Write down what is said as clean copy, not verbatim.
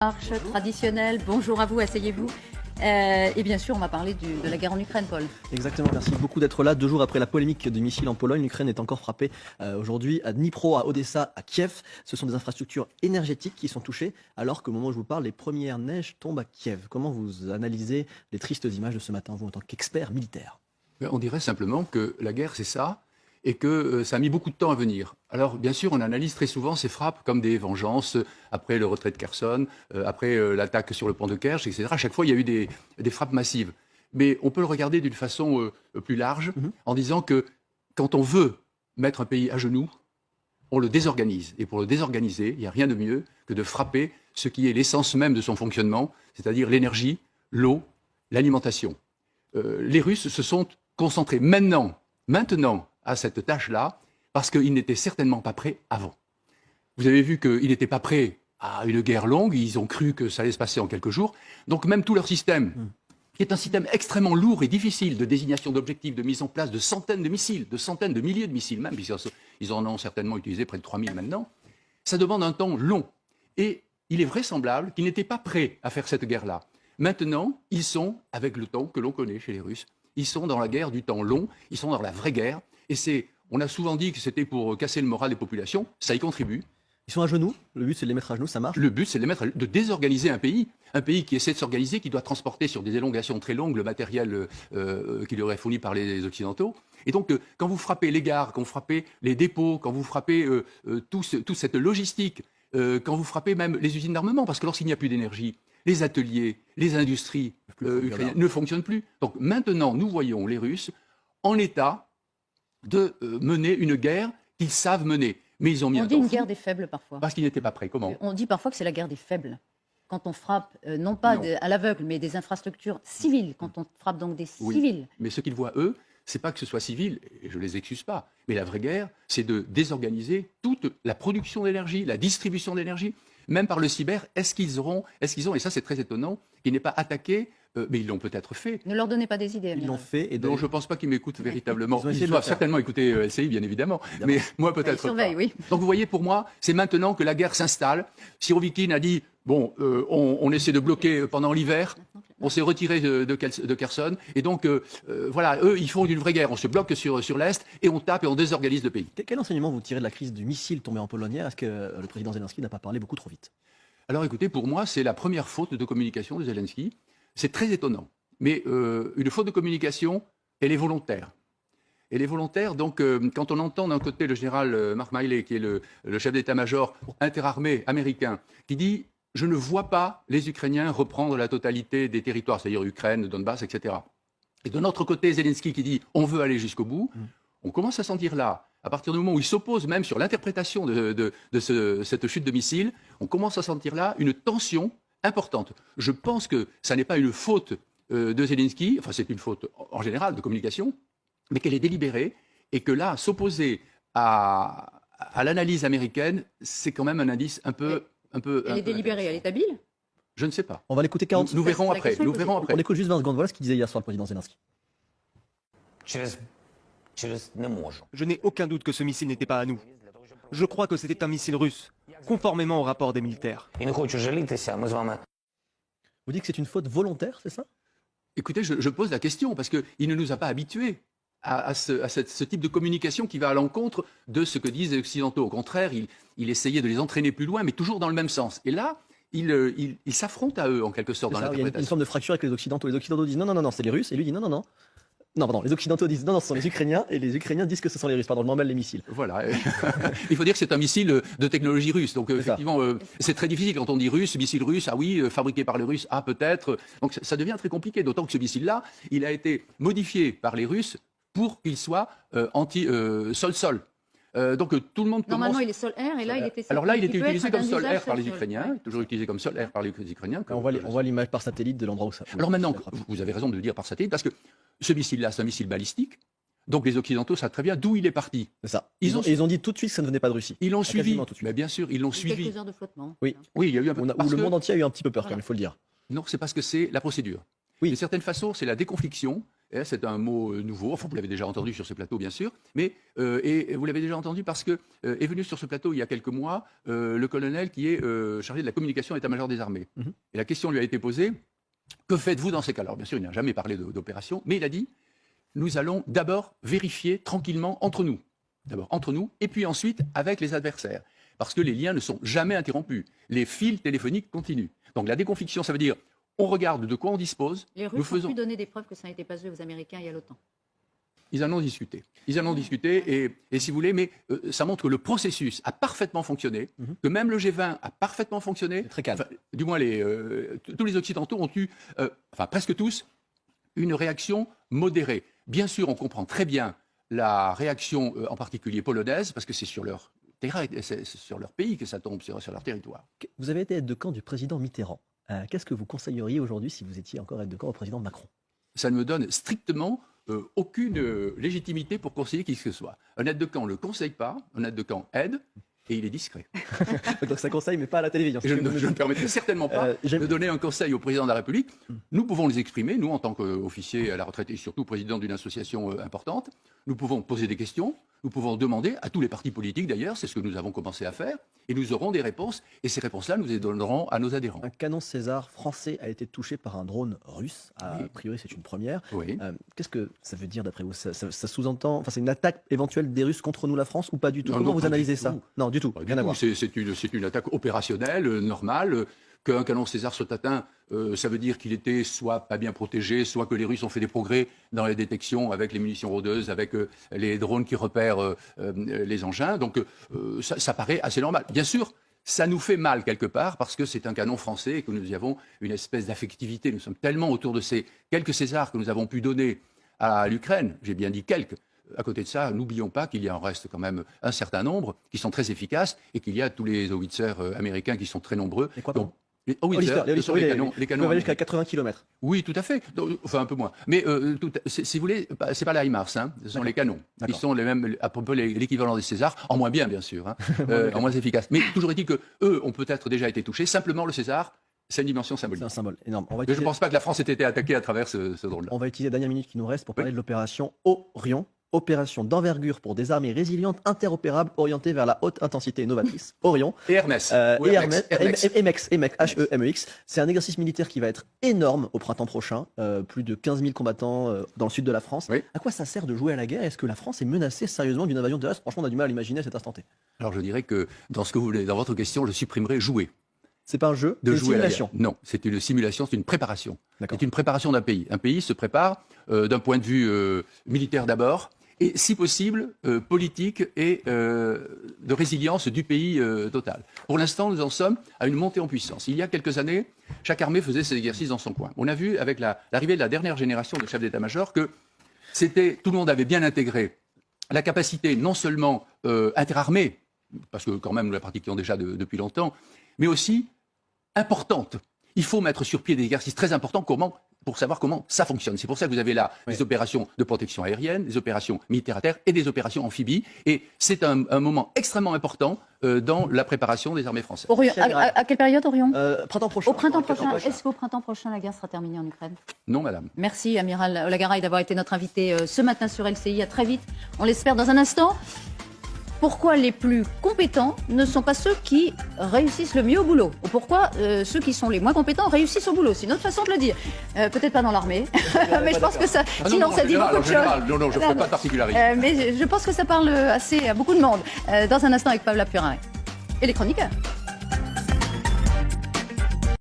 Marche traditionnelle, bonjour à vous, asseyez-vous. Et bien sûr, on va parler de la guerre en Ukraine, Paul. Exactement, merci beaucoup d'être là. 2 jours après la polémique du missile en Pologne, l'Ukraine est encore frappée aujourd'hui à Dnipro, à Odessa, à Kiev. Ce sont des infrastructures énergétiques qui sont touchées, alors qu'au moment où je vous parle, les premières neiges tombent à Kiev. Comment vous analysez les tristes images de ce matin, vous, en tant qu'expert militaire? On dirait simplement que la guerre, c'est ça, et que ça a mis beaucoup de temps à venir. Alors, bien sûr, on analyse très souvent ces frappes comme des vengeances, après le retrait de Kherson, après l'attaque sur le pont de Kerch, etc. À chaque fois, il y a eu des frappes massives. Mais on peut le regarder d'une façon plus large, en disant que quand on veut mettre un pays à genoux, on le désorganise. Et pour le désorganiser, il n'y a rien de mieux que de frapper ce qui est l'essence même de son fonctionnement, c'est-à-dire l'énergie, l'eau, l'alimentation. Les Russes se sont concentrés maintenant à cette tâche-là, parce qu'ils n'étaient certainement pas prêts avant. Vous avez vu qu'ils n'étaient pas prêts à une guerre longue, ils ont cru que ça allait se passer en quelques jours. Donc même tout leur système, qui est un système extrêmement lourd et difficile de désignation d'objectifs, de mise en place de centaines de missiles, de centaines de milliers de missiles même, puisqu'ils en ont certainement utilisé près de 3000 maintenant, ça demande un temps long. Et il est vraisemblable qu'ils n'étaient pas prêts à faire cette guerre-là. Maintenant, ils sont, avec le temps que l'on connaît chez les Russes, ils sont dans la guerre du temps long, ils sont dans la vraie guerre. Et on a souvent dit que c'était pour casser le moral des populations, ça y contribue. Ils sont à genoux, le but c'est de les mettre à genoux, ça marche? Le but c'est de désorganiser un pays qui essaie de s'organiser, qui doit transporter sur des élongations très longues le matériel qui lui aurait fourni par les Occidentaux. Et donc quand vous frappez les gares, quand vous frappez les dépôts, quand vous frappez toute cette logistique, quand vous frappez même les usines d'armement, parce que lorsqu'il n'y a plus d'énergie, les ateliers, les industries ukrainiennes ne fonctionnent plus. Donc maintenant, nous voyons les Russes en état de mener une guerre qu'ils savent mener. Mais ils ont mis On un dit temps une fou guerre des faibles parfois. parce qu'ils n'étaient pas prêts. Comment? On dit parfois que c'est la guerre des faibles. Quand on frappe, non pas Non. à l'aveugle, mais des infrastructures civiles. Quand on frappe donc des Oui. civils. Mais ce qu'ils voient, eux, c'est pas que ce soit civil, et je les excuse pas, mais la vraie guerre, c'est de désorganiser toute la production d'énergie, la distribution d'énergie, même par le cyber. Est-ce qu'ils ont, et ça c'est très étonnant, qu'ils n'aient pas attaqué, mais ils l'ont peut-être fait. Ne leur donnez pas des idées, Ils amiral. l'ont fait. Et Donc je ne pense pas qu'ils m'écoutent véritablement. Ils ont essayé Ils de le doivent faire. certainement écouter LCI, bien évidemment, mais moi Ils peut-être surveillent, pas. oui. Donc vous voyez, pour moi, c'est maintenant que la guerre s'installe. Sirovikin a dit, bon, on essaie de bloquer pendant l'hiver, on s'est retiré de Kherson, et donc voilà, eux, ils font une vraie guerre. On se bloque sur l'Est, et on tape et on désorganise le pays. Quel enseignement vous tirez de la crise du missile tombé en Pologne hier? Est-ce que le président Zelensky n'a pas parlé beaucoup trop vite? Alors écoutez, pour moi, c'est la première faute de communication de Zelensky. C'est très étonnant. Mais une faute de communication, elle est volontaire. Elle est volontaire, donc quand on entend d'un côté le général Mark Milley, qui est le chef d'état-major interarmée américain, qui dit « Je ne vois pas les Ukrainiens reprendre la totalité des territoires, c'est-à-dire Ukraine, Donbass, etc. » Et de notre côté, Zelensky qui dit « On veut aller jusqu'au bout », on commence à sentir là, à partir du moment où il s'oppose même sur l'interprétation de cette chute de missiles, on commence à sentir là une tension importante. Je pense que ça n'est pas une faute de Zelensky, enfin c'est une faute en général de communication, mais qu'elle est délibérée, et que là, s'opposer à l'analyse américaine, c'est quand même un indice un peu... Elle est délibérée, elle est habile. Je ne sais pas. On va l'écouter 40 Nous verrons la après. question est Nous posée. verrons après. On écoute juste 20 secondes. Voilà ce qu'il disait hier soir, le président Zelensky. Je n'ai aucun doute que ce missile n'était pas à nous. Je crois que c'était un missile russe, conformément au rapport des militaires. Vous dites que c'est une faute volontaire, c'est ça? Écoutez, je pose la question parce qu'il ne nous a pas habitués à ce type de communication qui va à l'encontre de ce que disent les Occidentaux. Au contraire, il essayait de les entraîner plus loin, mais toujours dans le même sens. Et là, il s'affronte à eux, en quelque sorte, C'est dans ça, il y a une l'interprétation. forme de fracture avec les Occidentaux. Les Occidentaux disent non, non, non, non, c'est les Russes. Et lui dit non, non, non. Non, pardon, les Occidentaux disent non, non, ce sont les Ukrainiens. Et les Ukrainiens disent que ce sont les Russes. Pardon, je m'emmêle les missiles. Voilà. Il faut dire que c'est un missile de technologie russe. Donc, ça. effectivement, c'est très difficile quand on dit russe, missile russe. Ah oui, fabriqué par les Russes. Ah, peut-être. Donc, ça devient très compliqué. D'autant que ce missile-là, il a été modifié par les Russes pour qu'il soit anti-sol-sol. Donc, tout le monde commence... Normalement, il est sol-air, et là, il était Alors là, il qui était peut utilisé être comme d'un sol-air usage par les sol-sol. Ukrainiens, Ouais. toujours utilisé comme sol-air par les Ukrainiens. On voit l'image par satellite de l'endroit où ça. Alors maintenant, ça frappe. vous avez raison de le dire par satellite, parce que ce missile-là, c'est un missile balistique. Donc les Occidentaux savent très bien d'où il est parti. C'est ça. Ils Ils ont dit tout de suite que ça ne venait pas de Russie. Ils l'ont suivi. Quasiment tout de suite. Mais bien sûr, ils l'ont Il y a suivi. quelques heures de flottement. Oui. Oui, il y a eu un peu... Où parce le que- monde entier a eu un petit peu peur, quand même, il faut le dire. Non, c'est parce que c'est la procédure. Oui. D'une certaine façon, c'est la déconfliction Et c'est un mot nouveau. Enfin, vous l'avez déjà entendu sur ce plateau, bien sûr. Mais et vous l'avez déjà entendu parce que est venu sur ce plateau il y a quelques mois le colonel qui est chargé de la communication à l'état-major des armées. Et la question lui a été posée, que faites-vous dans ces cas-là? Alors, bien sûr, il n'a jamais parlé d'opération, mais il a dit, nous allons d'abord vérifier tranquillement entre nous. D'abord entre nous, et puis ensuite avec les adversaires. Parce que les liens ne sont jamais interrompus. Les fils téléphoniques continuent. Donc la déconfliction, ça veut dire, on regarde de quoi on dispose. Les Russes ont pu donner des preuves que ça n'était pas eux aux Américains et à l'OTAN. Ils en ont discuté. Ils en ont discuté, et si vous voulez, mais ça montre que le processus a parfaitement fonctionné, que même le G20 a parfaitement fonctionné. Très calme. Enfin, du moins, tous les Occidentaux ont eu, enfin presque tous, une réaction modérée. Bien sûr, on comprend très bien la réaction, en particulier polonaise, parce que c'est sur leur terrain, c'est sur leur pays que ça tombe, sur leur territoire. Vous avez été aide de camp du président Mitterrand. Qu'est-ce que vous conseilleriez aujourd'hui si vous étiez encore aide de camp au président Macron? Ça ne me donne strictement aucune légitimité pour conseiller qui que ce soit. Un aide de camp ne le conseille pas, un aide de camp aide, et il est discret. Donc ça conseille, mais pas à la télévision. Je ne permettrai certainement pas de donner un conseil au président de la République. Nous pouvons les exprimer, nous, en tant qu'officiers à la retraite et surtout président d'une association importante. Nous pouvons poser des questions, nous pouvons demander à tous les partis politiques, d'ailleurs, c'est ce que nous avons commencé à faire, et nous aurons des réponses, et ces réponses-là, nous les donnerons à nos adhérents. Un canon César français a été touché par un drone russe. A priori, c'est une première. Oui. Qu'est-ce que ça veut dire d'après vous? Ça sous-entend, enfin, c'est une attaque éventuelle des Russes contre nous, la France, ou pas du tout? Comment vous analysez ça? Non, du tout. Rien à voir. C'est une attaque opérationnelle, normale. Qu'un canon César soit atteint, ça veut dire qu'il était soit pas bien protégé, soit que les Russes ont fait des progrès dans les détections avec les munitions rôdeuses, avec les drones qui repèrent les engins. Donc ça paraît assez normal. Bien sûr, ça nous fait mal quelque part parce que c'est un canon français et que nous y avons une espèce d'affectivité. Nous sommes tellement autour de ces quelques Césars que nous avons pu donner à l'Ukraine, j'ai bien dit quelques. À côté de ça, n'oublions pas qu'il y en reste quand même un certain nombre qui sont très efficaces et qu'il y a tous les howitzers américains qui sont très nombreux. Et quoi, les howitzers, les canons jusqu'à 80 km. Oui, tout à fait. Enfin, un peu moins. Mais si vous voulez, c'est pas la HIMARS, hein. Ce sont les canons. Ils sont les mêmes, à peu près l'équivalent des Césars, en moins bien, bien sûr, hein, en moins efficace. Mais toujours est-il que eux ont peut-être déjà été touchés. Simplement, le César, c'est une dimension symbolique. C'est un symbole énorme. Je ne pense pas que la France ait été attaquée à travers ce drone-là. On va utiliser la dernière minute qui nous reste pour parler de l'opération Orion. Opération d'envergure pour des armées résilientes, interopérables, orientées vers la haute intensité et novatrice. Orion. Et Hermès. EMEX, HEMEX. C'est un exercice militaire qui va être énorme au printemps prochain. Plus de 15 000 combattants dans le sud de la France. Oui. À quoi ça sert de jouer à la guerre? Est-ce que la France est menacée sérieusement d'une invasion terrestre? Franchement, on a du mal à l'imaginer à cet instant T. Alors je dirais que dans ce que vous voulez, dans votre question, je supprimerai jouer. C'est pas un jeu, De c'est une jouer simulation. à la guerre. Non, c'est une simulation, c'est une préparation. D'accord. C'est une préparation d'un pays. Un pays se prépare d'un point de vue militaire d'abord, et si possible, politique et de résilience du pays total. Pour l'instant, nous en sommes à une montée en puissance. Il y a quelques années, chaque armée faisait ses exercices dans son coin. On a vu avec l'arrivée de la dernière génération de chefs d'état-major que tout le monde avait bien intégré la capacité non seulement interarmée, parce que quand même nous la pratiquions déjà depuis longtemps, mais aussi importante. Il faut mettre sur pied des exercices très importants pour savoir comment ça fonctionne. C'est pour ça que vous avez là des opérations de protection aérienne, des opérations militaires à terre et des opérations amphibies. Et c'est un moment extrêmement important dans la préparation des armées françaises. Orion, à quelle période, Orion? Printemps prochain. Au printemps prochain. Est-ce qu'au printemps prochain, la guerre sera terminée en Ukraine? Non, madame. Merci, Amiral Olagaray, d'avoir été notre invité ce matin sur LCI. À très vite, on l'espère dans un instant. Pourquoi les plus compétents ne sont pas ceux qui réussissent le mieux au boulot? Ou pourquoi ceux qui sont les moins compétents réussissent au boulot? C'est une autre façon de le dire. Peut-être pas dans l'armée, mais je pense que ça... Sinon, ça dit beaucoup de choses. Non, je ne ferai pas de particularité. Mais je pense que ça parle assez à beaucoup de monde. Dans un instant avec Pavla Purin et les chroniqueurs.